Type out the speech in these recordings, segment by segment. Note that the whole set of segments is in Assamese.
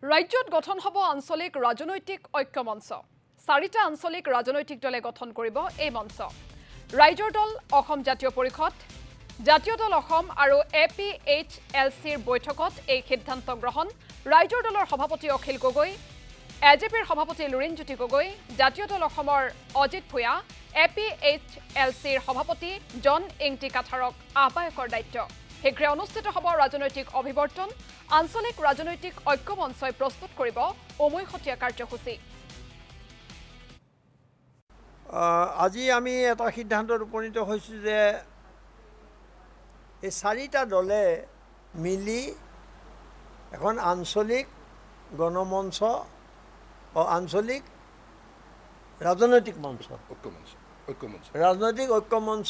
ৰাজ্যত গঠন হ'ব আঞ্চলিক ৰাজনৈতিক ঐক্যমঞ্চ। 4টা আঞ্চলিক ৰাজনৈতিক দলে গঠন কৰিব এই মঞ্চ। ৰাইজৰ দল অসম জাতীয় পৰিষদ, জাতীয় দল অসম আৰু APHLCৰ বৈঠকত এই সিদ্ধান্ত গ্ৰহণ। ৰাইজৰ দলৰ সভাপতি অখিল গগৈ, AJPৰ সভাপতি লুৰিণজ্যোতি গগৈ, জাতীয় দল অসমৰ অজিত ভূঞা, APHLCৰ সভাপতি জন ইংটি কাঠাৰক আহ্বায়কৰ দায়িত্ব। শীঘ্ৰে অনুষ্ঠিত হ'ব ৰাজনৈতিক অভিৱৰ্তন। আঞ্চলিক ৰাজনৈতিক ঐক্যমঞ্চই প্ৰস্তুত কৰিব উমৈহতীয়া কাৰ্যসূচী। আজি আমি এটা সিদ্ধান্তত উপনীত হৈছোঁ যে এই 4টা দলে মিলি এখন আঞ্চলিক গণমঞ্চ আঞ্চলিক ৰাজনৈতিক মঞ্চ ৰাজনৈতিক ঐক্যমঞ্চ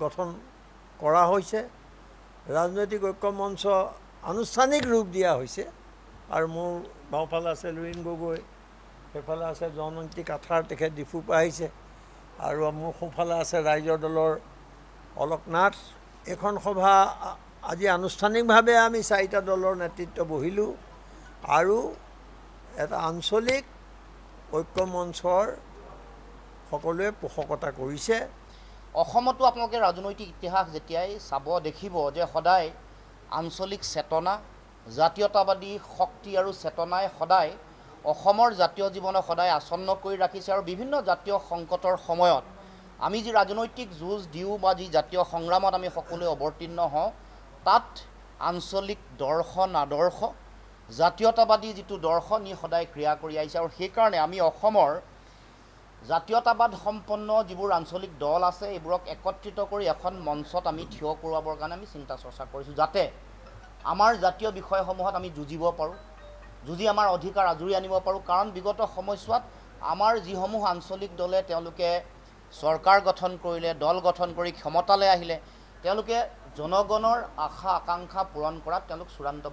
গঠন কৰা হৈছে। ৰাজনৈতিক ঐক্যমঞ্চ আনুষ্ঠানিক ৰূপ দিয়া হৈছে আৰু মোৰ বাওঁফালে আছে লুৰিণ গগৈ, সেইফালে আছে জন ইংটি কাঠাৰ, তেখেত ডিফুৰ পৰা আহিছে, আৰু মোৰ সোঁফালে আছে ৰাইজৰ দলৰ অলক নাথ। এইখন সভা আজি আনুষ্ঠানিকভাৱে আমি 4টা দলৰ নেতৃত্ব বহিলোঁ আৰু এটা আঞ্চলিক ঐক্যমঞ্চৰ সকলোৱে পোষকতা কৰিছে। অসমতো আপোনালোকে ৰাজনৈতিক ইতিহাস যেতিয়াই চাব দেখিব যে সদায় আঞ্চলিক চেতনা, জাতীয়তাবাদী শক্তি আৰু চেতনাই সদায় অসমৰ জাতীয় জীৱনক সদায় আসন্ন কৰি ৰাখিছে। আৰু বিভিন্ন জাতীয় সংকটৰ সময়ত আমি যি ৰাজনৈতিক যুঁজ দিওঁ বা যি জাতীয় সংগ্ৰামত আমি সকলোৱে অৱতীৰ্ণ হওঁ, তাত আঞ্চলিক দৰ্শন আদৰ্শ, জাতীয়তাবাদী যিটো দৰ্শন ই সদায় ক্ৰিয়া কৰি আহিছে। আৰু সেইকাৰণে আমি অসমৰ জাতীয়তাবাদ সম্পন্ন যিবোৰ আঞ্চলিক দল আছে এইবোৰক একত্ৰিত কৰি এখন মঞ্চত আমি থিয় কৰোৱাবৰ কাৰণে আমি চিন্তা চৰ্চা কৰিছোঁ, যাতে আমাৰ জাতীয় বিষয়সমূহত আমি যুঁজিব পাৰোঁ, যুঁজি আমাৰ অধিকাৰ আজৰি আনিব পাৰোঁ। কাৰণ বিগত সময়ছোৱাত আমাৰ যিসমূহ আঞ্চলিক দলে তেওঁলোকে চৰকাৰ গঠন কৰিলে, দল গঠন কৰি ক্ষমতালৈ আহিলে, তেওঁলোকে জনগণৰ আশা আকাংক্ষা পূৰণ কৰাত তেওঁলোক চূড়ান্ত